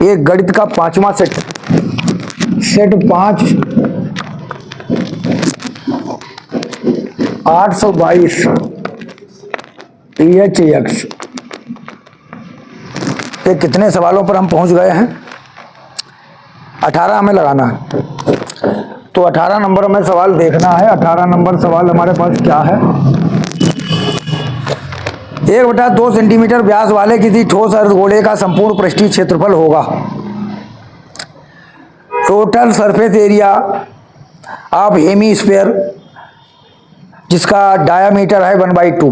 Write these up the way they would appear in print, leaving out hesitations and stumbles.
ये गणित का 5वां सेट, सेट 5 822 EHX। ये कितने सवालों पर हम पहुंच गए हैं? 18 हमें लगाना है। तो 18 नंबर हमें सवाल देखना है। 18 नंबर सवाल हमारे पास क्या है? 1/2 सेंटीमीटर व्यास वाले किसी ठोस अर्धगोले का संपूर्ण पृष्ठीय क्षेत्रफल होगा। Total surface area of hemisphere, जिसका डायामीटर है 1/2।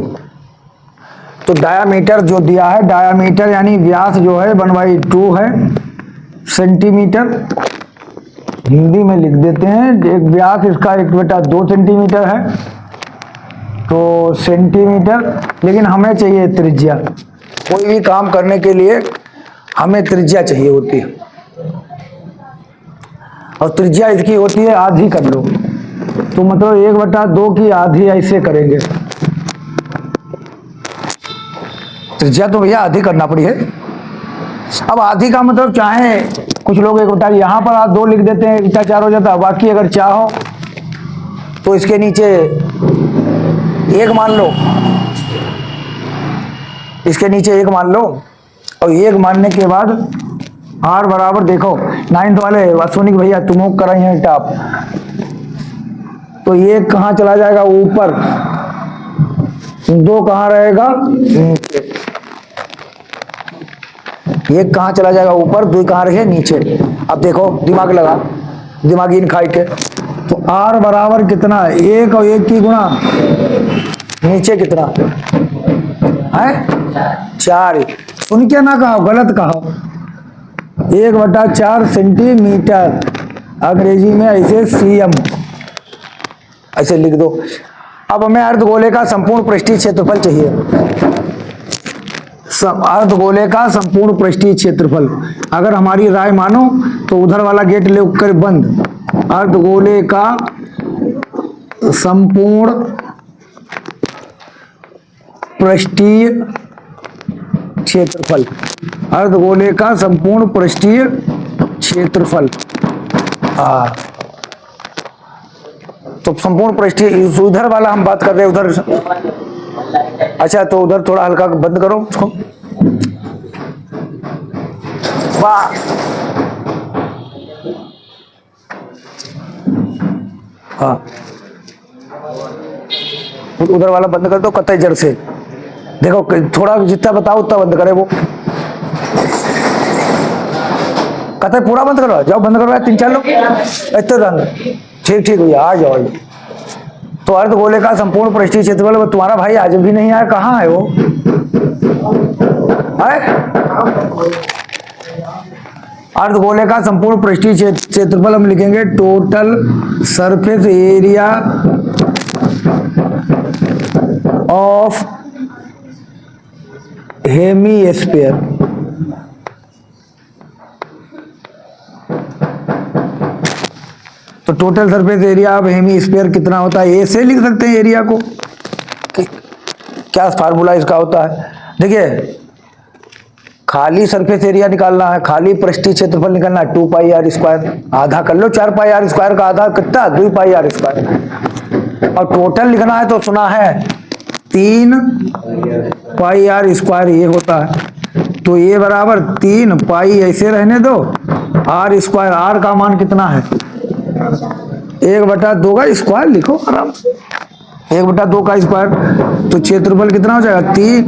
तो डायामीटर जो दिया है, डायामीटर यानी व्यास जो है 1/2 है सेंटीमीटर, हिंदी में लिख देते हैं। एक व्यास इसका 1/2 सेंटीमीटर है, तो सेंटीमीटर। लेकिन हमें चाहिए त्रिज्या। कोई भी काम करने के लिए हमें त्रिज्या चाहिए होती है, और त्रिज्या इसकी होती है आधी कर लो, तो मतलब 1/2 की आधी ऐसे करेंगे। त्रिज्या तो भैया आधी करना पड़ी है। अब आधी का मतलब चाहे कुछ लोग 1/2 यहाँ पर आप 2 लिख देते हैं, 1/4 हो जाता है। बाकी अगर चाहो तो इसके नीचे 1 मान लो, इसके नीचे 1 मान लो, और 1 मानने के बाद R बराबर देखो 9th वाले अश्विनी भैया तुम कराई हैं टॉप, तो 1 कहाँ चला जाएगा? ऊपर। 2 कहाँ रहेगा? नीचे। 1 कहाँ चला जाएगा? ऊपर। 2 कहाँ रहे? नीचे। अब देखो, दिमाग लगा, दिमागी खाई के। तो R बराबर कितना? 1 और 1 की गुणा, नीचे कितना है? 4। सुन के ना कहो, गलत कहो। 1/4 सेंटीमीटर, अंग्रेजी में ऐसे cm ऐसे लिख दो। अब हमें अर्धगोले का संपूर्ण पृष्ठीय क्षेत्रफल चाहिए। अर्धगोले का संपूर्ण पृष्ठीय क्षेत्रफल, अगर हमारी राय मानो तो उधर वाला गेट ले कर बंद। अर्धगोले का संपूर्ण पृष्ठीय क्षेत्रफल, अर्धगोले का संपूर्ण पृष्ठीय क्षेत्रफल। तो संपूर्ण पृष्ठीय उधर वाला हम बात कर रहे हैं, उधर। अच्छा, तो उधर थोड़ा हल्का बंद करो उसको। वाह, हाँ, उधर वाला बंद कर दो कतई जड़ से। देखो थोड़ा जितना बताओ उतना बंद करे वो। कतई पूरा बंद करो, जाओ बंद करो 3-4 लोग इतने रंग। ठीक भैया, आ जाओ। तो अर्धगोले का संपूर्ण पृष्ठीय क्षेत्रफल, तुम्हारा भाई आज भी नहीं आया, कहाँ है वो? अर्धगोले का संपूर्ण पृष्ठीय क्षेत्रफल हम लिखेंगे total surface area of hemisphere. तो total surface area of hemisphere कितना होता है? ऐसे लिख सकते हैं एरिया को। क्या फार्मूला इसका होता है? देखिए, खाली सरफेस एरिया निकालना है, खाली पृष्ठीय क्षेत्रफल निकालना है, 2πr²। आधा कर लो 4πr² का आधा कितना? 2πr²। और टोटल लिखना है तो सुना है 3πr², ये होता है। तो ये बराबर 3π ऐसे रहने दो, r²। r का मान कितना है? 1/2 का स्क्वायर लिखो आराम से, 1/2 का स्क्वायर। तो क्षेत्रफल कितना हो जाएगा? 3,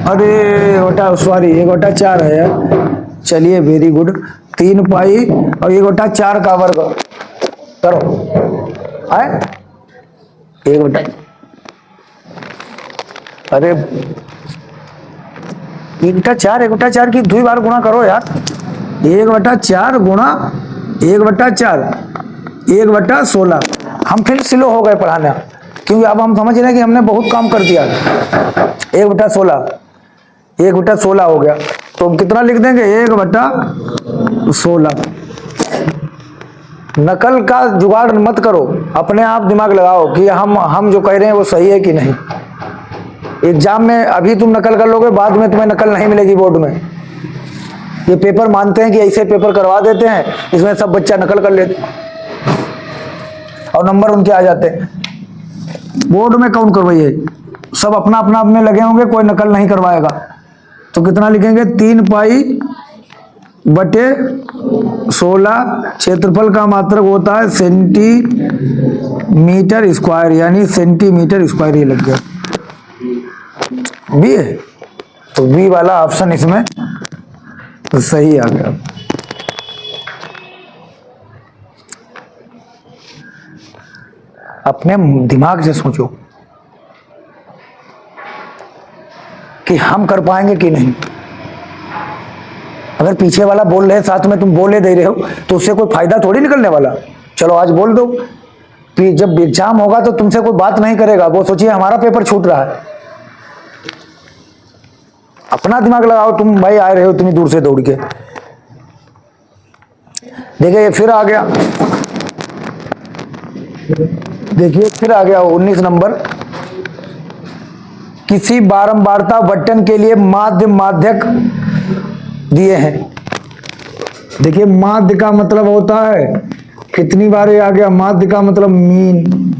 अरे बटा सॉरी 1/4 है यार। चलिए वेरी गुड, 3π और 1/4 का वर्ग करो, है 1/, अरे 1/4 की 2 बार गुणा करो यार। 1/4 गुणा 1/4, 1/16। हम फिर स्लो हो गए पढ़ाना, क्योंकि अब हम समझ रहे हैं कि हमने बहुत काम कर दिया। 1/16, 1/16 हो गया। तो हम कितना लिख देंगे? 1/16। नकल का जुगाड़ मत करो, अपने आप दिमाग लगाओ कि हम जो कह रहे हैं वो सही है कि नहीं। एग्जाम में अभी तुम नकल कर लोगे, बाद में तुम्हें नकल नहीं मिलेगी बोर्ड में। ये पेपर मानते हैं कि ऐसे पेपर करवा देते हैं, इसमें सब बच्चा नकल कर लेते और नंबर उनके आ जाते हैं। बोर्ड में कौन करवाइए, सब अपना अपना अपने लगे होंगे, कोई नकल नहीं करवाएगा। तो कितना लिखेंगे, 3 पाई बटे 16, क्षेत्रफल का मात्रक होता है सेंटीमीटर स्क्वायर, यानी सेंटीमीटर स्क्वायर। ये लग गया बी है, तो बी वाला ऑप्शन इसमें तो सही आ गया। अपने दिमाग से सोचो कि हम कर पाएंगे कि नहीं। अगर पीछे वाला बोल रहे साथ में तुम बोले दे रहे हो तो उससे कोई फायदा थोड़ी निकलने वाला। चलो आज बोल दो, फिर जब एग्जाम होगा तो तुमसे कोई बात नहीं करेगा, वो सोचिए हमारा पेपर छूट रहा है। अपना दिमाग लगाओ, तुम भाई आए रहे हो इतनी दूर से दौड़ के। देखिए ये फिर आ गया, देखिए फिर आ गया 19 नंबर। किसी बारंबारता बटन के लिए माध्य माध्यक दिए हैं। देखिए माध्य का मतलब होता है कितनी बार, ये आ गया माध्य का मतलब मीन,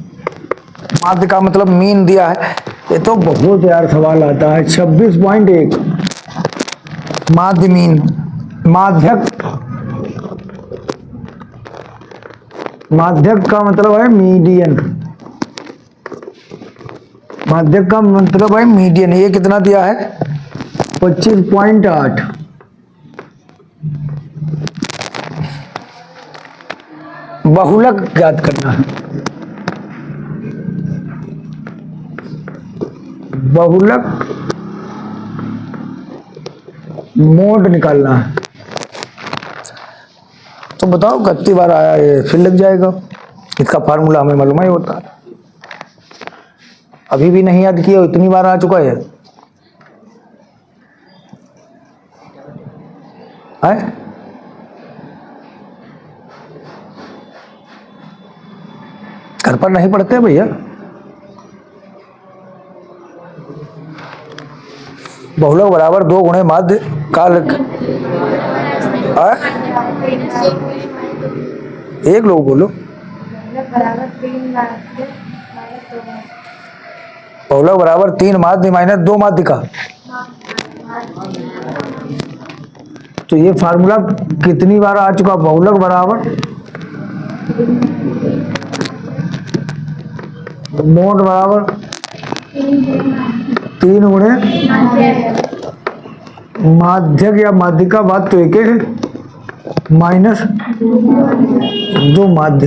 माध्य का मतलब मीन दिया है। ये तो बहुत यार सवाल आता है। 26.1 माध्य मीन, माध्यक, माध्यक का मतलब है मीडियन, माध्यक का मतलब है मीडियन। ये कितना दिया है, 25.8। बहुलक याद करना है, बहुलक मोड निकालना है। तो बताओ कितनी बार आया, ये फिर लग जाएगा। इसका फार्मूला हमें मालूम ही होता है, अभी भी नहीं याद किया, इतनी बार आ चुका है। घर पर नहीं पढ़ते भैया। बहुलक बराबर 2 गुणे माध्य का एक लोग बोलो, बहुलक बराबर 3 माध्य माइनस 2 माध्य का। तो ये फार्मूला कितनी बार आ चुका, बहुलक बराबर मोड बराबर 3 गुणे माध्यक या माध्यिका, बात तो एक है, माइनस 2 माध्य।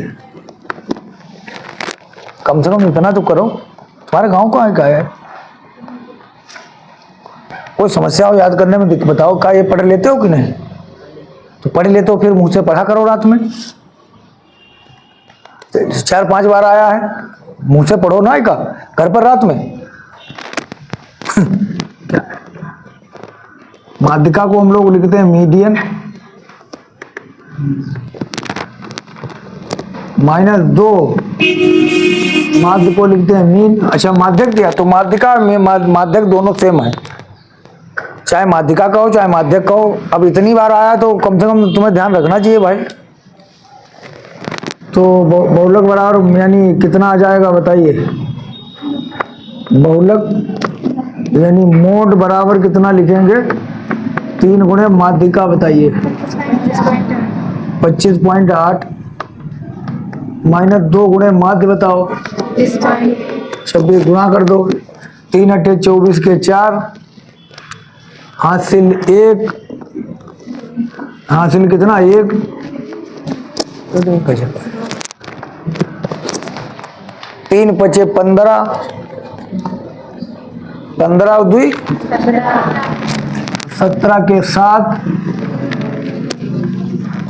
कम से कम इतना तो करो। तुम्हारे गांव का है? कोई समस्या हो याद करने में बताओ। क्या ये पढ़ लेते हो कि नहीं? तो पढ़ लेते हो फिर मुंह से पढ़ा करो रात में। 4-5 बार आया है, मुंह से पढ़ो ना का घर पर रात में। क्या माध्यिका को हम लोग लिखते हैं मीडियन, माइनस 2 माध्य को लिखते हैं मीन। अच्छा माध्यक दिया तो माध्यिका माध्यक दोनों सेम है, चाहे माध्यिका का हो चाहे माध्यक का हो। अब इतनी बार आया तो कम से कम तुम्हें ध्यान रखना चाहिए भाई। तो बहुलक बराबर यानी कितना आ जाएगा बताइए। बहुलक यानी मोड बराबर कितना लिखेंगे, 3 गुणे माध्यिका बताइए। 25.8 माइनस 2 गुणे माध्य बताओ, 26 गुणा कर दो। 3 अट्ठे 24 के 4, हासिल 1, हासिल कितना 1, 3 पचे 15, 15 और 2 17 के 7,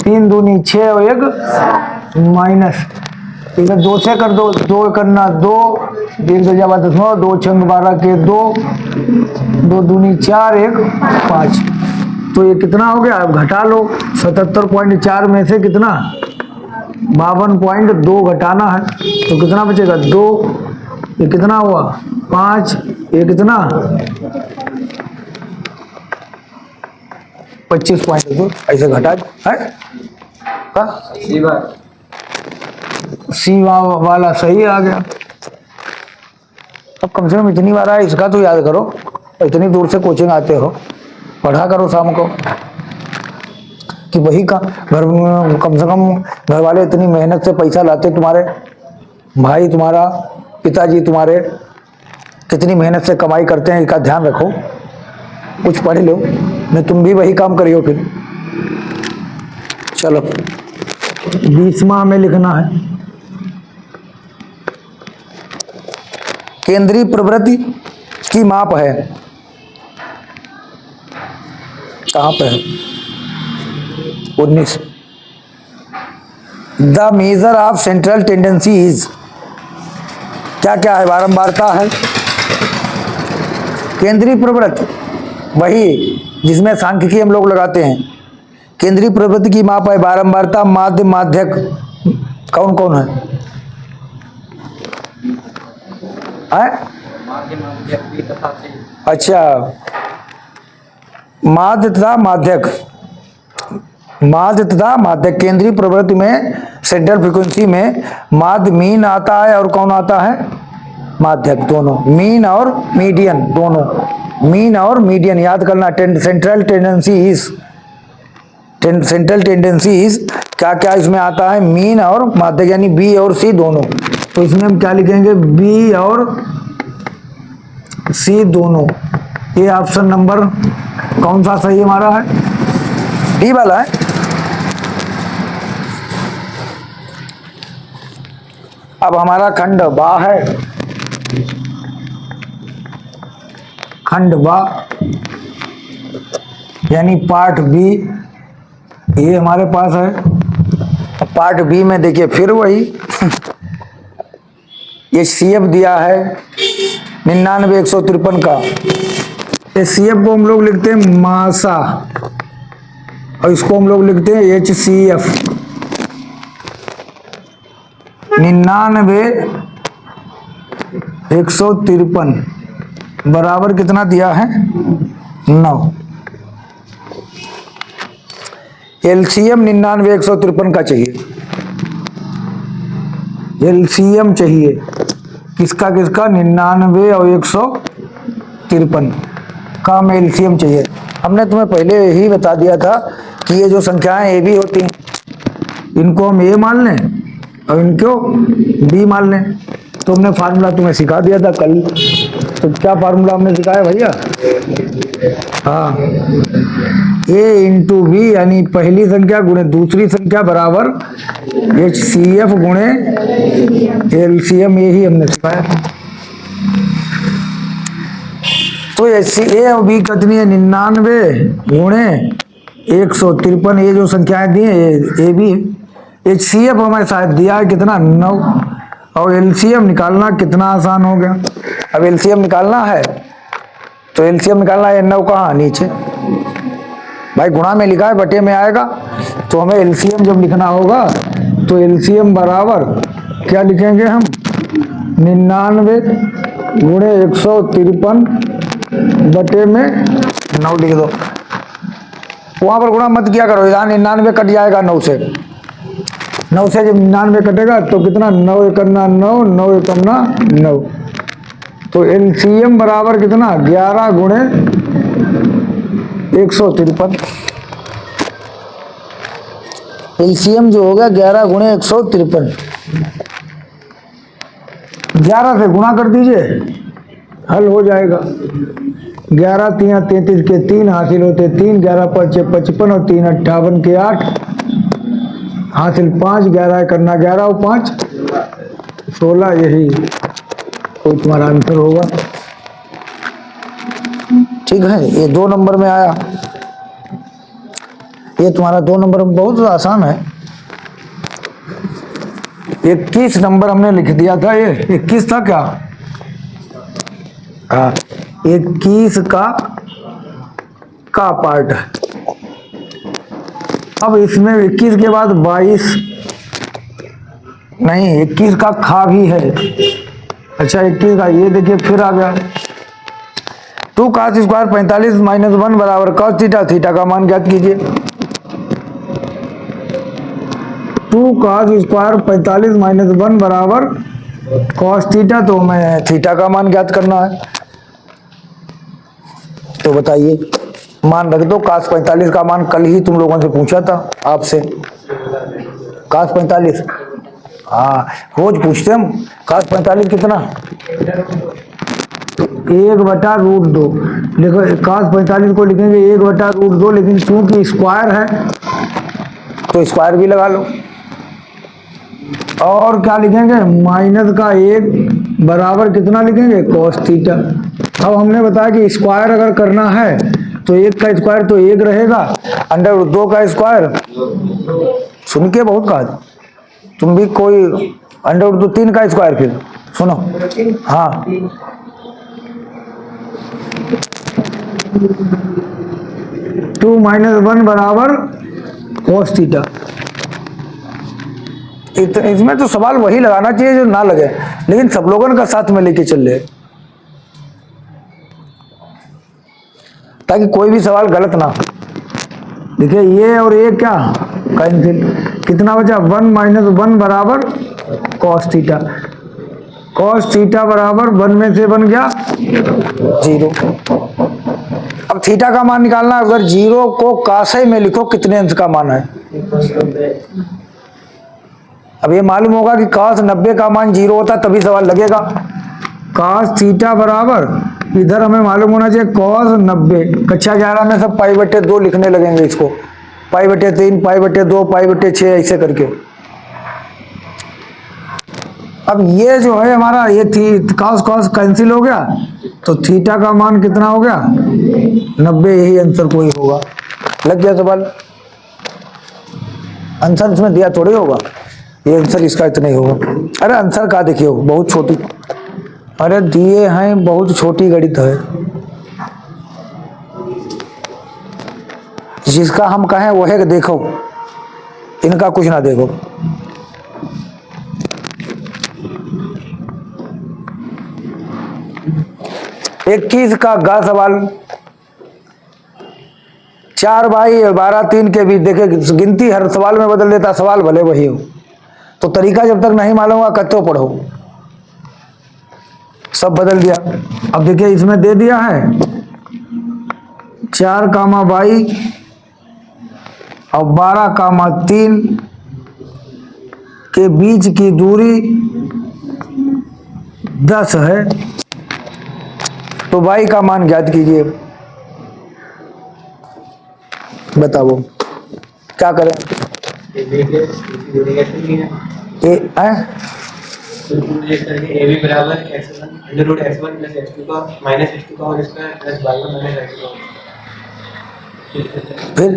3 दूनी 6 और 1 माइनस। इधर 2 से कर दो, 2 करना 2, 1 2 जावा 10, 2 छंग 12 के 2, 2 दूनी 4, 1 5। तो ये कितना हो गया, अब घटा लो। 77.4 में से कितना 52.2 घटाना है, तो कितना बचेगा 2 ये कितना हुआ 5, ये कितना 25.2 ऐसे घटा है का सी वाला सही आ गया। अब कम से कम इतनी बार आया इसका तो याद करो, इतनी दूर से कोचिंग आते हो, पढ़ा करो शाम को कि वही का घर कम से कम घर वाले इतनी मेहनत से पैसा लाते, तुम्हारे भाई तुम्हारा पिताजी तुम्हारे कितनी मेहनत से कमाई करते हैं, इसका ध्यान रखो, कुछ पढ़ लो, नहीं तुम भी वही काम करियो फिर। चलो 20वां हमें लिखना है, केंद्रीय प्रवृत्ति की माप है, कहां पे है 19। The measure of central tendency is, क्या क्या है, बारंबारता है, केंद्रीय प्रवृत्ति वही जिसमें सांख्यिकी हम लोग लगाते हैं, केंद्रीय प्रवृत्ति की माप है, बारंबारता, माध्य, माध्यक, कौन कौन है? अच्छा, माध्य तथा माध्यक, माध्य तथा माध्यक, केंद्रीय प्रवृत्ति में सेंट्रल फ्रीक्वेंसी में माध्य मीन आता है और कौन आता है? माध्यक, दोनों, मीन और मीडियन दोनों, मीन और मीडियन याद करना। Central tendency is, central tendency is क्या क्या इसमें आता है? मीन और माध्यक, यानी बी और सी दोनों। तो इसमें हम क्या लिखेंगे? बी और सी दोनों। ये ऑप्शन नंबर कौन सा सही हमारा है? डी वाला है। अब हमारा खंड बा है, खंड बा यानी पार्ट बी, ये हमारे पास है। पार्ट बी में देखिए फिर वही ये सीएफ दिया है 99,153 का। ये सीएफ को हम लोग लिखते हैं मासा और इसको हम लोग लिखते हैं HCF। 99,153 बराबर कितना दिया है? 9। एलसीएम 99,153 का चाहिए, एलसीएम चाहिए किसका किसका? 99 और 153 का हमें एलसीएम चाहिए। हमने तुम्हें पहले ही बता दिया था कि ये जो संख्याएं ए बी होती हैं, इनको हम ए मान लें और इनको बी मान लें। तो हमने फार्मूला तुम्हें सिखा दिया था कल। तो क्या फार्मूला हमने सिखाया भैया? हाँ, ए इंटू बी यानी पहली संख्या गुणे दूसरी संख्या बराबर HCF गुणे LCM, यही हमने सिखाया था। तो ए और बी कितनी है? 99 गुणे 153, ये जो संख्याएं दी है ए बी है। HCF हमें शायद दिया है कितना? 9। और LCM निकालना कितना आसान हो गया। अब LCM निकालना है तो LCM निकालना है 9 कहाँ? नीचे भाई, गुणा में लिखा है बटे में आएगा। तो हमें LCM जब लिखना होगा तो LCM बराबर क्या लिखेंगे हम? 99 गुणे 153 बटे में 9 लिख दो। वहां पर गुणा मत किया करो, यहाँ 99 कट जाएगा 9 से। 9 से जब 99 कटेगा तो कितना? 9 एकन्ना 9, 9 एकन्ना 9। तो LCM बराबर कितना? 11 गुणे 153। LCM जो होगा 11 गुणे 153। 11 से गुणा कर दीजिए, हल हो जाएगा। 11 3 33 के 3 हासिल होते 3, 11 5 55 और 3 58 के 8 हासिल 5, 11 करना 11 और 5 16, यही कोई तुम्हारा आंसर होगा। ठीक है, ये 2 नंबर में आया। ये तुम्हारा 2 नंबर में बहुत आसान है। 21 नंबर हमने लिख दिया था, ये 21 था क्या? हाँ, 21 का पार्ट है। अब इसमें 21 के बाद 22 नहीं, 21 का खा भी है। अच्छा 21 का ये देखिए फिर आ गया 2 cos स्क्वायर 45 माइनस 1 बराबर cos थीटा, थीटा का मान ज्ञात कीजिए। 2 cos स्क्वायर 45 माइनस 1 बराबर cos थीटा, तो हमें थीटा का मान ज्ञात करना है। तो बताइए, मान रख दो। cos 45 का मान कल ही तुम लोगों से पूछा था आपसे, cos 45, हाँ रोज पूछते हम। cos 45 कितना, 1/√2। देखो cos 45 को लिखेंगे 1/√2, लेकिन चूंकि स्क्वायर है तो स्क्वायर भी लगा लो। और क्या लिखेंगे, माइनस का 1 बराबर कितना लिखेंगे, cos थीटा। अब हमने बताया कि स्क्वायर अगर करना है तो 1 का स्क्वायर तो 1 रहेगा, √2 का स्क्वायर, सुन के बहुत कहा तुम भी कोई, √2 3 का स्क्वायर, फिर सुनो, हाँ 2 माइनस 1 बराबर cos थीटा। इसमें तो सवाल वही लगाना चाहिए जो ना लगे, लेकिन सब लोगों का साथ में लेके चल रहे, ताकि कोई भी सवाल गलत ना। देखिए ये और ये क्या कैंसिल, कितना बचा, 1 माइनस 1 बराबर cos थीटा। cos थीटा बराबर 1 में से बन गया 0। अब थीटा का मान निकालना, अगर 0 को कासे में लिखो कितने अंश का मान है। अब ये मालूम होगा कि cos 90 का मान 0 होता तभी सवाल लगेगा। cos थीटा बराबर, इधर हमें मालूम होना चाहिए cos 90। कक्षा 11 में सब π/2 लिखने लगेंगे इसको, π/3, π/2, π/6 ऐसे करके। अब ये जो है हमारा, ये cos कैंसिल हो गया, तो थीटा का मान कितना हो गया, 90। यही आंसर कोई होगा। लग गया सवाल, आंसर इसमें दिया थोड़ी होगा, ये आंसर इसका इतना ही होगा। अरे आंसर का देखिए बहुत छोटी, अरे दिए हैं बहुत छोटी गणित है, जिसका हम कहें वो है, देखो इनका कुछ ना देखो। इक्कीस का गा सवाल, 4/12 के बीच, देखे गिनती हर सवाल में बदल देता, सवाल भले वही हो, तो तरीका जब तक नहीं मालूम हुआ कत्तो पढ़ो, सब बदल दिया। अब देखिए इसमें दे दिया है 4, 22 और 12, 3 के बीच की दूरी 10 है, तो y का मान ज्ञात कीजिए। बताओ क्या करें, AB बराबर √x1 + x2 का माइनस x2 का whole square plus y1 minus y2 का, फिर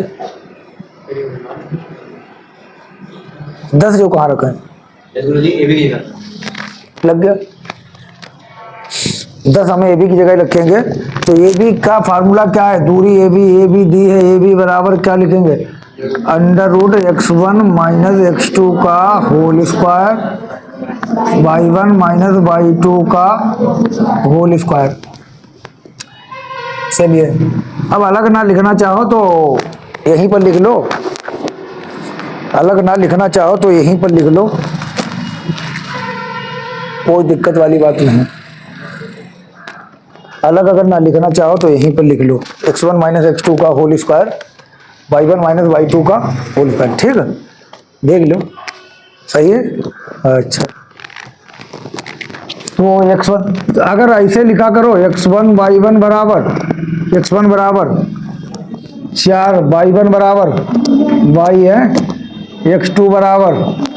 10 जो कहाँ रखा है, गुरुजी AB की लग गया। 10 हमें AB की जगह रखेंगे, तो AB का फार्मूला क्या है, दूरी AB दी है, AB बराबर क्या लिखेंगे, √x1 - x2 का होल स्क्वायर, y1 - y2 का होल स्क्वायर। चलिए अब अलग ना लिखना चाहो तो यहीं पर लिख लो, अलग ना लिखना चाहो तो यहीं पर लिख लो, कोई दिक्कत वाली बात नहीं। अलग अगर ना लिखना चाहो तो यहीं पर लिख लो, x1 - x2 का होल स्क्वायर, y1 - y2 का होल स्क्वायर। ठीक है, देख लो सही है। अच्छा तो x1 अगर ऐसे लिखा करो, x1 y1 बराबर, x1 बराबर 4, y1 बराबर y है, x2 बराबर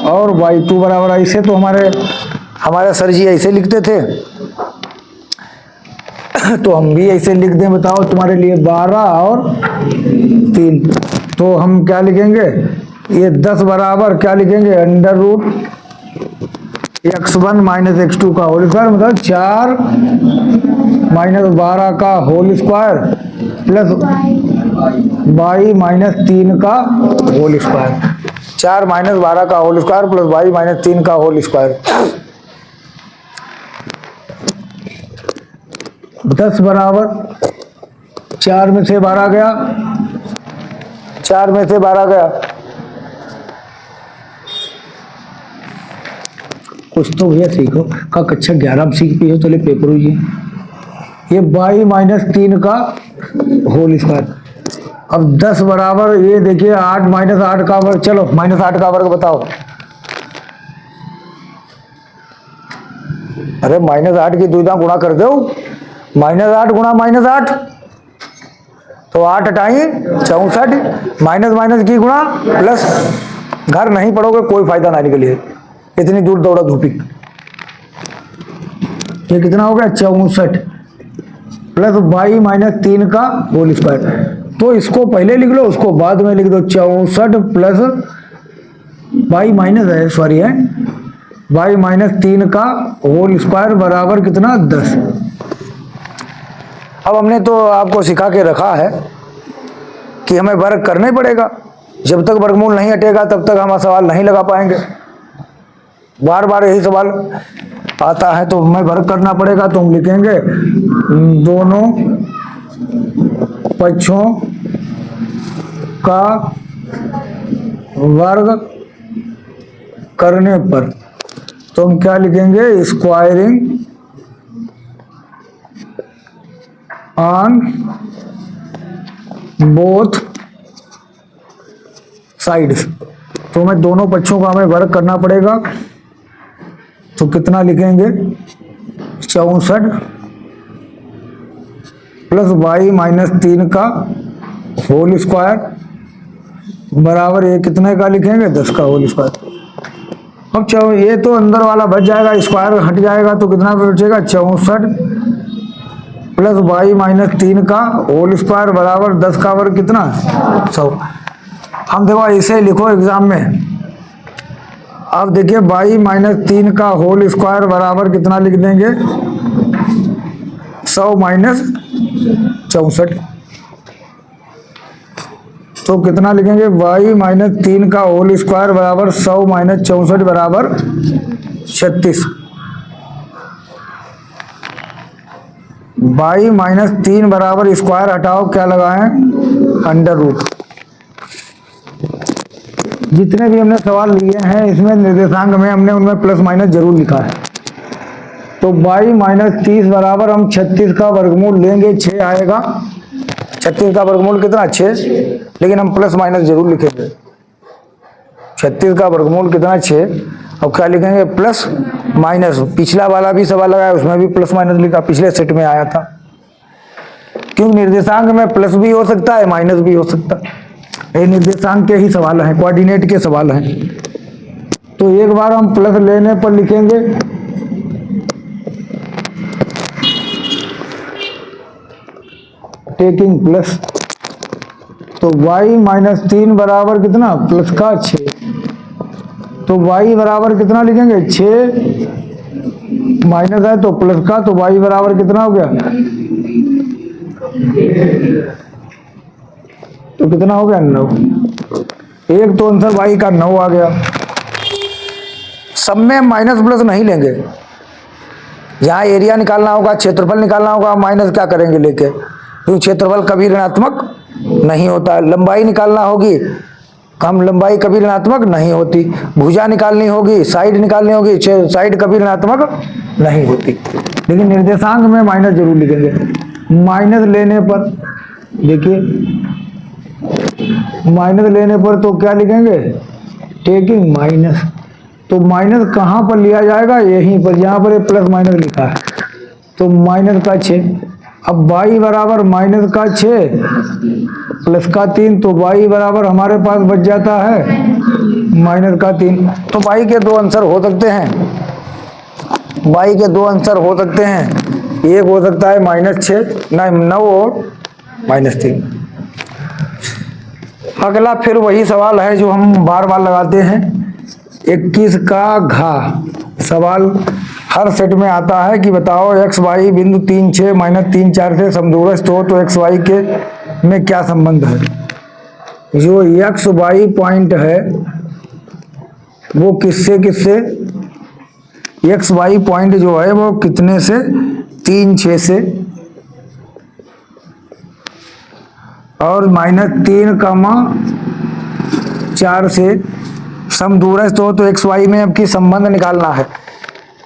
और y2 बराबर, ऐसे तो हमारे सर जी ऐसे लिखते थे, तो हम भी ऐसे लिख दें। बताओ तुम्हारे लिए 12 और 3, तो हम क्या लिखेंगे, ये 10 बराबर क्या लिखेंगे, √x1 - x2 का होल स्क्वायर, मतलब 4 - 12 का होल स्क्वायर प्लस y - 3 का होल स्क्वायर, 4 - 12 का होल स्क्वायर प्लस y - 3 का होल स्क्वायर। 10 बराबर 4 में से 12 गया, 4 में से 12 गया। कुछ तो भैया सीखो का कक्षा 11 में सीख पी हो चले पेपर हुई ये y माइनस 3 का होल स्क्वायर। अब 10 बराबर ये देखिए 8 माइनस 8 का वर्ग, चलो माइनस 8 का वर्ग बताओ। अरे माइनस 8 की दुविधा गुणा कर दो, माइनस 8 गुणा माइनस 8 तो 8 हटाई 64, माइनस माइनस की गुणा प्लस। घर नहीं पढ़ोगे कोई फायदा ना निकले, इतनी दूर दौड़ा धूपी। ये कितना हो गया 64 प्लस y माइनस 3 का होल स्क्वायर। तो इसको पहले लिख लो, उसको बाद में लिख दो। 64 प्लस y माइनस है, सॉरी है y माइनस 3 का होल स्क्वायर बराबर कितना 10। अब हमने तो आपको सिखा के रखा है कि हमें वर्ग करना ही पड़ेगा। जब तक वर्गमूल नहीं हटेगा तब तक हम सवाल नहीं लगा पाएंगे। बार बार यही सवाल आता है तो हमें वर्ग करना पड़ेगा। तो हम लिखेंगे दोनों पक्षों का वर्ग करने पर, तो हम क्या लिखेंगे स्क्वायरिंग ऑन बोथ साइड्स। तो हमें दोनों पक्षों का हमें वर्ग करना पड़ेगा। तो कितना लिखेंगे 64 प्लस y माइनस 3 का होल स्क्वायर बराबर ये कितने का लिखेंगे 10 का होल स्क्वायर। अब ये तो अंदर वाला बच जाएगा, स्क्वायर हट जाएगा तो कितना बचेगा 64 प्लस y माइनस 3 का होल स्क्वायर बराबर 10 का वर्ग कितना 100। हम देखो इसे लिखो एग्जाम में। अब देखिए y माइनस 3 का होल स्क्वायर बराबर कितना लिख देंगे 100 माइनस 64। तो कितना लिखेंगे y माइनस 3 का होल स्क्वायर बराबर 100 माइनस 64 बराबर 36। y माइनस 3 बराबर स्क्वायर हटाओ क्या लगाएं अंडर रूट। जितने भी हमने सवाल लिए हैं इसमें निर्देशांक में हमने उनमें प्लस माइनस जरूर लिखा है। तो y माइनस 30 बराबर हम 36 का वर्गमूल लेंगे 6 आएगा। 36 का वर्गमूल कितना 6, लेकिन हम प्लस माइनस जरूर लिखेंगे। 36 का वर्गमूल कितना 6, अब क्या लिखेंगे प्लस माइनस। पिछला वाला भी सवाल लगाया उसमें भी प्लस माइनस लिखा, पिछले सेट में आया था। क्योंकि निर्देशांक में प्लस भी हो सकता है माइनस भी हो सकता है। ये निर्देशांक के ही सवाल हैं, कोऑर्डिनेट के सवाल हैं। तो एक बार हम प्लस लेने पर लिखेंगे टेकिंग प्लस। तो y माइनस 3 बराबर कितना प्लस का 6। तो y बराबर कितना लिखेंगे 6 माइनस है तो प्लस का, तो y बराबर कितना हो गया तो कितना हो गया 9। एक तो आंसर y का 9 आ गया। सब में माइनस प्लस नहीं लेंगे। जहाँ एरिया निकालना होगा क्षेत्रफल निकालना होगा माइनस क्या करेंगे लेके, क्योंकि क्षेत्रफल कभी ऋणात्मक नहीं होता। लंबाई निकालना होगी हम लंबाई कभी ऋणात्मक नहीं होती। भुजा निकालनी होगी साइड निकालनी होगी साइड कभी ऋणात्मक नहीं होती। लेकिन निर्देशांक में माइनस जरूर लिखेंगे। माइनस लेने पर देखिए माइनस लेने पर तो क्या लिखेंगे टेकिंग माइनस। तो माइनस कहाँ पर लिया जाएगा यहीं पर, जहाँ पर प्लस माइनस लिखा है। तो माइनस का 6। अब y बराबर माइनस का 6 प्लस का 3, तो y बराबर हमारे पास बच जाता है माइनस का 3। तो y के दो आंसर हो सकते हैं, y के दो आंसर हो सकते हैं। एक हो सकता है -6 9 और -3। अगला फिर वही सवाल है जो हम बार बार लगाते हैं। 21 का घा सवाल हर सेट में आता है कि बताओ x y बिंदु 3 6 -3 4 से समदूरस्थ हो तो x y के में क्या संबंध है। जो x y पॉइंट है वो किससे किससे, x y पॉइंट जो है वो कितने से 3 6 से और -3,4 से समदूरस्थ हो, तो एक्स वाई में अब की संबंध निकालना है।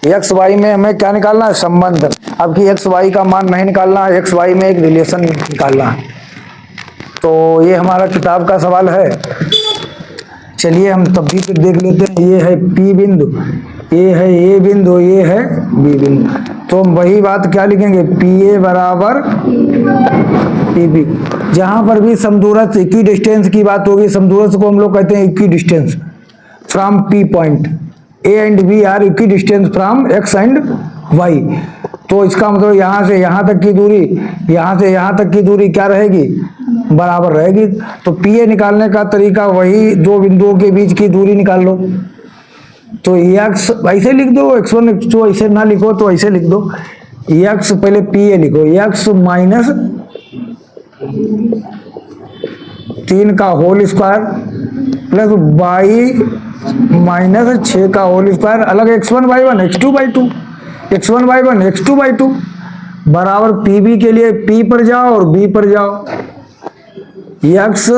एक्स वाई में हमें क्या निकालना है? संबंध। अब की एक्स वाई का मान नहीं निकालना है, एक्स वाई में एक रिलेशन निकालना है। तो ये हमारा किताब का सवाल है। चलिए हम तब भी फिर देख लेते हैं। ये है पी बिंदु, ये है ए बिंदु, ये है बी बिंदु। तो हम वही बात क्या लिखेंगे? पी ए बराबर पी बी। जहां पर भी समदूरस्थ इक्वी डिस्टेंस की बात होगी, समदूरस्थ को हम लोग कहते हैं equidistance from P point. A and B are equidistance from X and Y. तो इसका मतलब यहाँ से यहाँ तक की दूरी, यहाँ से यहाँ तक की दूरी क्या रहेगी? बराबर रहेगी। तो पी ए निकालने का तरीका वही, दो बिंदुओं के बीच की दूरी निकाल लो। तो एक्स ऐसे लिख दो, x1 x2 ऐसे ना लिखो तो ऐसे लिख दो। एक्स पहले पी ए लिखो, एक्स माइनस 3 का whole square plus Y minus 6 का होल स्क्वायर अलग x1 y1 x2 by 2, x1 y1 x2 by 2 बराबर पी बी के लिए पी पर जाओ और बी पर जाओ। एक्स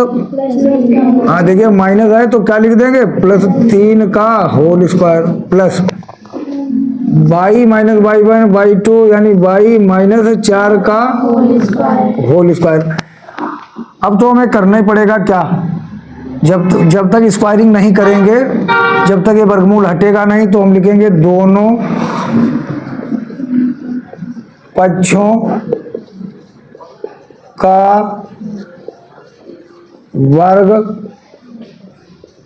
देखिए माइनस है तो क्या लिख देंगे? प्लस 3 का whole square plus Y minus y1 by 2 यानी वाई माइनस 4 का होल स्क्वायर। अब तो हमें करना ही पड़ेगा क्या? जब तक स्क्वायरिंग नहीं करेंगे, जब तक ये वर्गमूल हटेगा नहीं, तो हम लिखेंगे दोनों पक्षों का वर्ग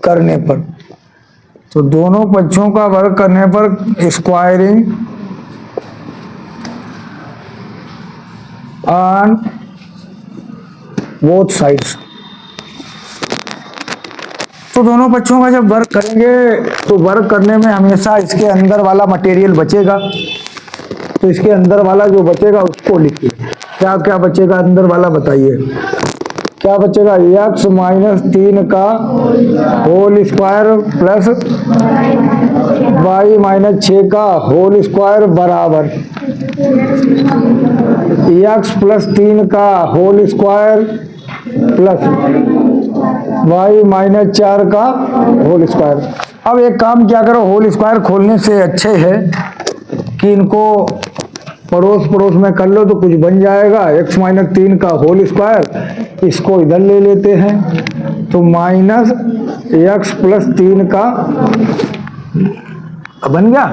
करने पर। तो दोनों पक्षों का वर्ग करने पर स्क्वायरिंग ऑन बोथ साइड्स। तो दोनों पक्षों का जब वर्ग करेंगे तो वर्ग करने में हमेशा इसके अंदर वाला मटेरियल बचेगा। तो इसके अंदर वाला जो बचेगा उसको लिखिए। क्या क्या बचेगा अंदर वाला? बताइए क्या बचेगा? एक्स माइनस 3 का whole square plus Y minus 6 का होल स्क्वायर बराबर एक्स प्लस 3 का whole square plus Y minus 4 का होल स्क्वायर। अब एक काम क्या करो, होल स्क्वायर खोलने से अच्छे है कि इनको पड़ोस पड़ोस में कर लो तो कुछ बन जाएगा। x माइनस 3 का होल स्क्वायर, इसको इधर ले लेते हैं तो माइनस एक्स प्लस 3 का बन गया।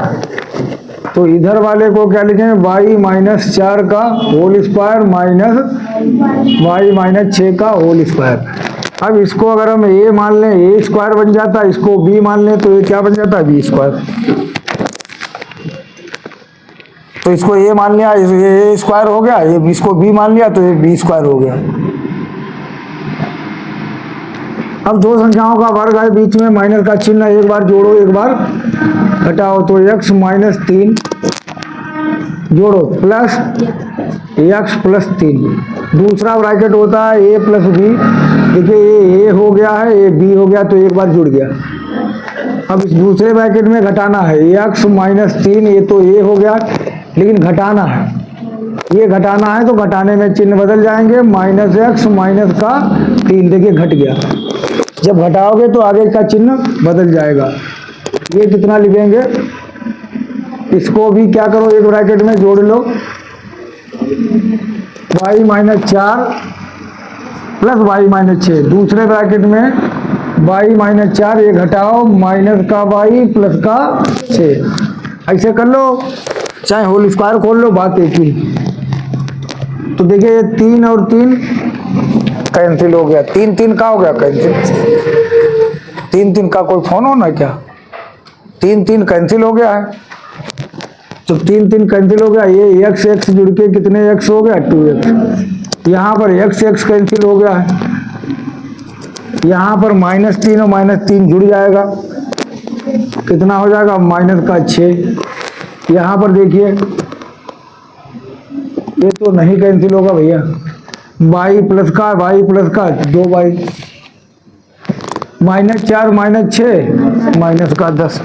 तो इधर वाले को क्या लिखेंगे? y माइनस 4 का whole square minus y minus 6 का होल स्क्वायर। अब इसको अगर हम a मान लें, a स्क्वायर बन जाता है, इसको b मान लें तो ये क्या बन जाता है? b square. तो इसको a मान लिया, ये a स्क्वायर हो गया, ये इसको b मान लिया तो ये b स्क्वायर हो गया। अब दो संख्याओं का वर्ग है, बीच में माइनस का चिन्ह, एक बार जोड़ो एक बार घटाओ। तो x माइनस 3 जोड़ो प्लस x प्लस 3, दूसरा ब्रैकेट होता है a प्लस b। देखिए ये a हो गया है, ये b हो गया, तो एक बार जुड़ गया। अब इस दूसरे ब्रैकेट में घटाना है, x माइनस 3, ये तो a हो गया लेकिन घटाना है, ये घटाना है तो घटाने में चिन्ह बदल जाएंगे, माइनस एक्स माइनस का 3। देखिए घट गया। जब घटाओगे तो आगे का चिन्ह बदल जाएगा। ये कितना लिखेंगे? इसको भी क्या करो, एक ब्रैकेट में जोड़ लो, y minus 4 plus Y minus 6, दूसरे ब्रैकेट में y माइनस 4, ये घटाओ माइनस का y प्लस का 6। ऐसे कर लो, चाहे होल स्क्वायर खोल लो, बात एक ही। तो देखिए 3 और 3 कैंसिल हो गया, 3 3 का हो गया कैंसिल। 3 3 का कोई फोन हो ना क्या? 3 3 कैंसिल हो गया है। तो 3 3 कैंसिल हो गया, ये x x जुड़ के कितने x हो गया? 2x। यहाँ पर x x कैंसिल हो गया है, यहाँ पर माइनस 3 और माइनस 3 जुड़ जाएगा, कितना हो जाएगा? माइनस का 6। यहाँ पर देखिए ये तो नहीं कैंसिल होगा भैया, y प्लस का 2y, माइनस 4 माइनस 6 माइनस का 10,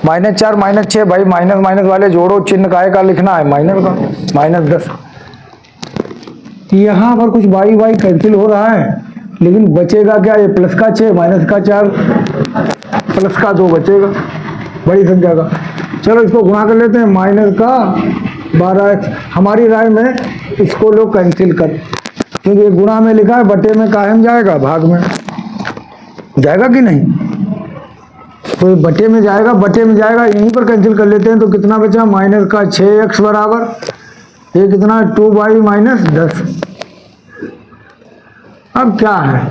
माइनस 4 माइनस 6 भाई, माइनस माइनस वाले जोड़ो, चिन्ह काहे का लिखना है? माइनस का, माइनस 10। यहाँ पर कुछ वाई वाई कैंसिल हो रहा है, लेकिन बचेगा क्या? ये प्लस का 6 माइनस का 4 प्लस का 2 बचेगा बड़ी संख्या का। चलो इसको गुणा कर लेते हैं, माइनस का 12x। हमारी राय में इसको लोग कैंसिल कर, क्योंकि गुणा में लिखा है, बटे में कायम जाएगा, भाग में जाएगा कि नहीं? तो बटे में जाएगा, बटे में जाएगा, यहीं पर कैंसिल कर लेते हैं। तो कितना बचा? माइनस का 6x बराबर ये कितना? 2y minus 10। अब क्या है,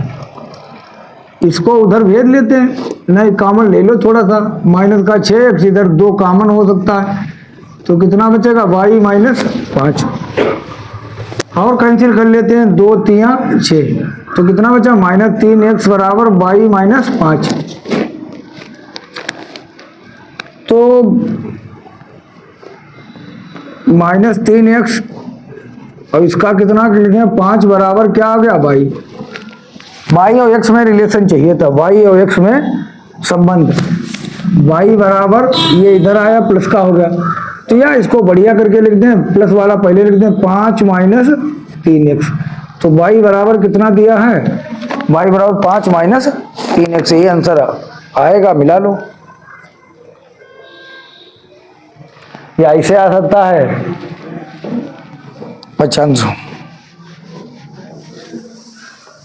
इसको उधर भेज लेते हैं, नहीं कॉमन ले लो थोड़ा सा, माइनस का 6x, इधर 2 कॉमन हो सकता है, तो कितना बचेगा? y minus 5। और कैंसिल कर लेते हैं, 2 3 6, तो कितना बचा? माइनस 3x बराबर y माइनस 5। तो माइनस 3x और इसका कितना लिखें? 5 बराबर क्या आ गया? y और x में रिलेशन चाहिए था, y और x में संबंध। y बराबर ये इधर आया, प्लस का हो गया, तो या इसको बढ़िया करके लिख दें, प्लस वाला पहले लिख दें, 5 माइनस 3x। तो y बराबर कितना दिया है? y बराबर 5 माइनस 3x, ये आंसर आएगा, मिला लो। या ऐसे आ सकता है 500।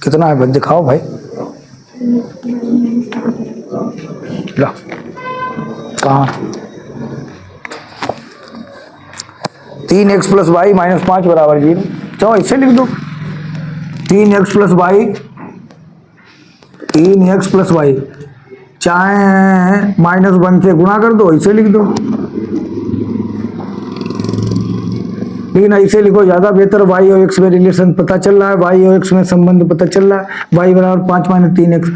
कितना है? दिखाओ भाई, लो कहाँ? 3x प्लस वाई माइनस 5 बराबर 0। चलो ऐसे लिख दो, 3x plus Y, 3x plus Y, चाहे माइनस 1 से गुणा कर दो, ऐसे लिख दो, लेकिन ऐसे लिखो ज़्यादा बेहतर। y और x में रिलेशन पता चल रहा है, y और x में संबंध पता चल रहा है। y बराबर 5 माइनस 3x,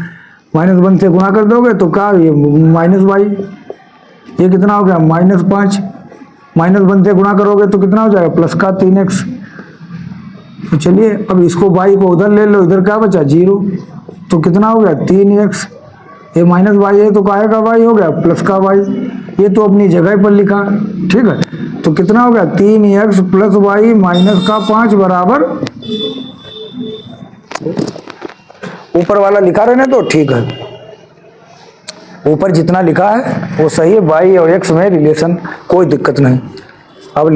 माइनस 1 से गुणा कर दोगे तो क्या? ये माइनस y, ये कितना हो गया? माइनस 5, माइनस 1 से गुणा करोगे तो कितना हो जाएगा? प्लस का 3x। तो चलिए अब इसको y को उधर ले लो, इधर क्या बचा? 0, तो कितना हो गया? 3x। ये माइनस y है तो काहे का y हो गया? प्लस का y। ये तो अपनी जगह पर लिखा, ठीक है। तो कितना हो गया? 3x प्लस y माइनस का 5 बराबर, ऊपर वाला लिखा रहने तो ठीक है, ऊपर जितना लिखा है वो सही है। y और x में रिलेशन, कोई दिक्कत नहीं। अब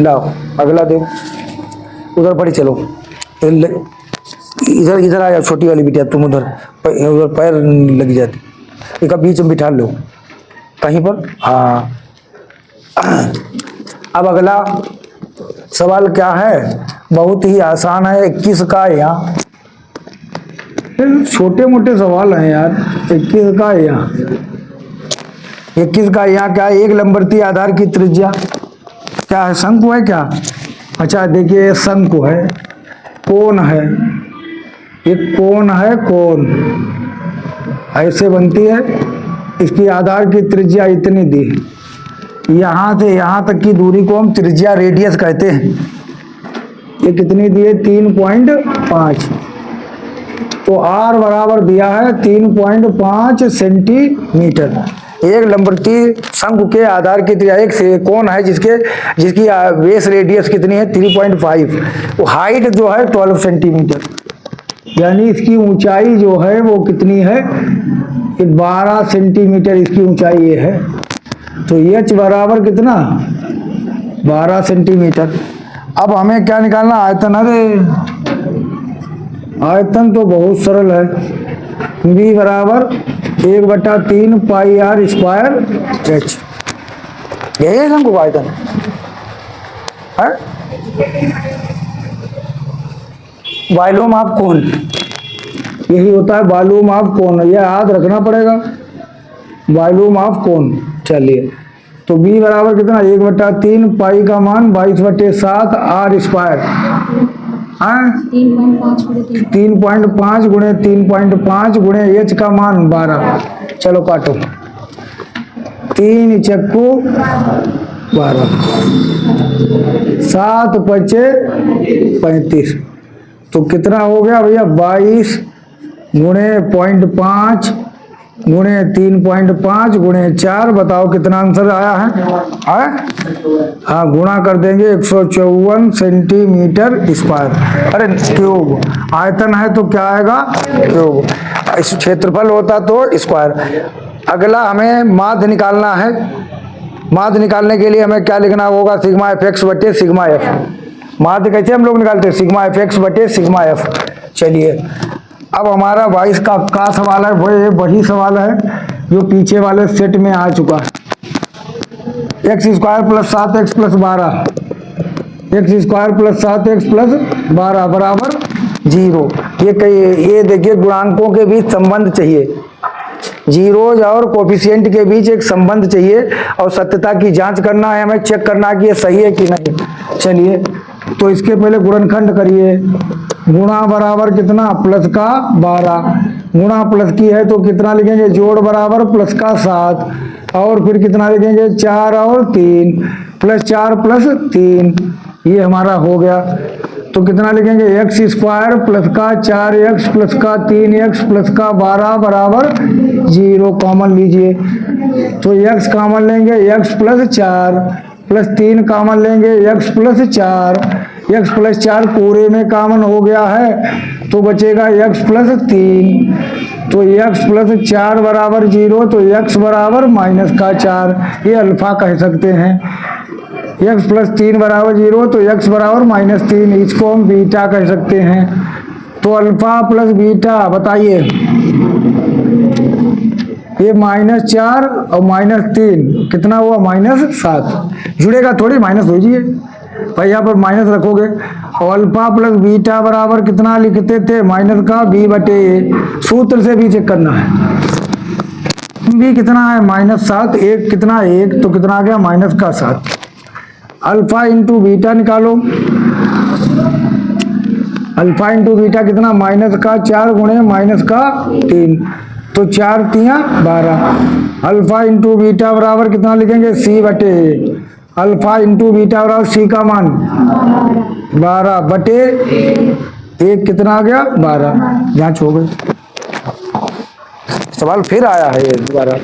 लाओ अगला दो, उधर पड़ी चलो, इधर इधर आ जाओ, छोटी वाली बिटिया तुम उधर पैर लग जाती, एक बीच में बिठा लो कहीं पर। हाँ, अब अगला सवाल क्या है? बहुत ही आसान है, 21 का यहाँ, छोटे मोटे सवाल हैं यार। 21 का यहाँ, 21 का यहाँ क्या है? 1 लंबवती आधार की त्रिज्या क्या है? शंकु है क्या? अच्छा देखिए, शंकु है, कोण है, एक कोण है, कोण ऐसे बनती है, इसकी आधार की त्रिज्या इतनी दी, यहाँ से यहाँ तक की दूरी को हम त्रिज्या रेडियस कहते हैं। ये कितनी दी है? 3.5। तो r बराबर दिया है 3.5 सेंटीमीटर। एक लंबवती शंकु के आधार की त्रिज्या, एक से कोण है जिसकी बेस रेडियस कितनी है? 3.5। वो हाइट जो है 12 सेंटीमीटर, यानी इसकी ऊंचाई जो है वो कितनी है? 12 सेंटीमीटर इसकी ऊंचाई ये है। तो h बराबर कितना? 12 सेंटीमीटर। अब हमें क्या निकालना? आयतन। अरे आयतन तो बहुत सरल है, v बराबर 1/3 पाई r स्क्वायर h। यही है शंकु का आयतन है। वॉल्यूम ऑफ कोण, यही होता है वॉल्यूम ऑफ कोण, यह याद रखना पड़ेगा, वॉल्यूम ऑफ कोण। चलिए, तो b बराबर कितना? 1/3 पाई का मान 22/7 r स्क्वायर, 3.5 गुणे 3.5 गुणे h का मान 12। चलो काटो, 3 चक्कू 12, 7 पचे 35, तो कितना हो गया भैया? 22 गुणे 0.5 गुणे 3.5 गुणे 4, बताओ कितना आंसर आया है? हाँ, गुणा कर देंगे 154 सेंटीमीटर स्क्वायर। अरे क्यूब, आयतन है तो क्या आएगा? क्यूब। इस क्षेत्रफल होता तो स्क्वायर। अगला हमें माध्य निकालना है। माध्य निकालने के लिए हमें क्या लिखना होगा? सिग्मा एफ एक्स बटे सिग्मा एफ। माध्य कैसे हम लोग निकालते हैं? सिग्मा एफ एक्स बटे सिग्मा एफ। चलिए, अब हमारा 22 का सवाल है, वही सवाल है जो पीछे वाले सेट में आ चुका है। X square plus 7x plus 12, x square plus 7x plus 12 बराबर 0। ये देखिए, गुणांकों के बीच संबंध चाहिए, जीरोज और कोफिशिएंट के बीच एक संबंध चाहिए, और सत्यता की जांच करना है, हमें चेक करना है कि ये सही है कि नहीं। चलिए, तो इसके पहले गुणनखंड करिए। गुणा बराबर कितना? प्लस का 12, गुणा प्लस की है तो कितना लिखेंगे? जोड़ बराबर प्लस का 7, और फिर कितना लिखेंगे? 4 और 3, प्लस 4 प्लस 3, ये हमारा हो गया। तो कितना लिखेंगे? एक्स स्क्वायर प्लस का 4x प्लस का 3x प्लस का 12 बराबर 0। कॉमन लीजिए, तो x कॉमन लेंगे, x प्लस 4 प्लस 3 कॉमन लेंगे, x प्लस 4, x प्लस 4 पूरे में कॉमन हो गया है तो बचेगा x प्लस 3। तो x प्लस 4 बराबर 0, तो x बराबर माइनस का 4, ये अल्फा कह सकते हैं। x प्लस 3 बराबर 0, तो x बराबर माइनस 3, इसको हम बीटा कह सकते हैं। तो अल्फा प्लस बीटा, बताइए, ये -4 और -3 कितना हुआ? -7। जुड़ेगा थोड़ी, माइनस दीजिए भाई, यहाँ पर माइनस रखोगे। और अल्फा प्लस बीटा बराबर कितना लिखते थे? माइनस का b बटे a। सूत्र से भी चेक करना है। b कितना है? -7, एक कितना? 1, तो कितना आ गया? माइनस का 7। अल्फा इंटू बीटा निकालो। अल्फा इंटू बीटा कितना? माइनस का 4 गुणे माइनस का 3, तो 4 3 12। अल्फा इंटू बीटा बराबर कितना लिखेंगे? c बटे a। अल्फा इंटू बीटा बराबर c का मान 12 बटे 1, कितना आ गया? 12। जांच हो गई। सवाल फिर आया है ये दोबारा।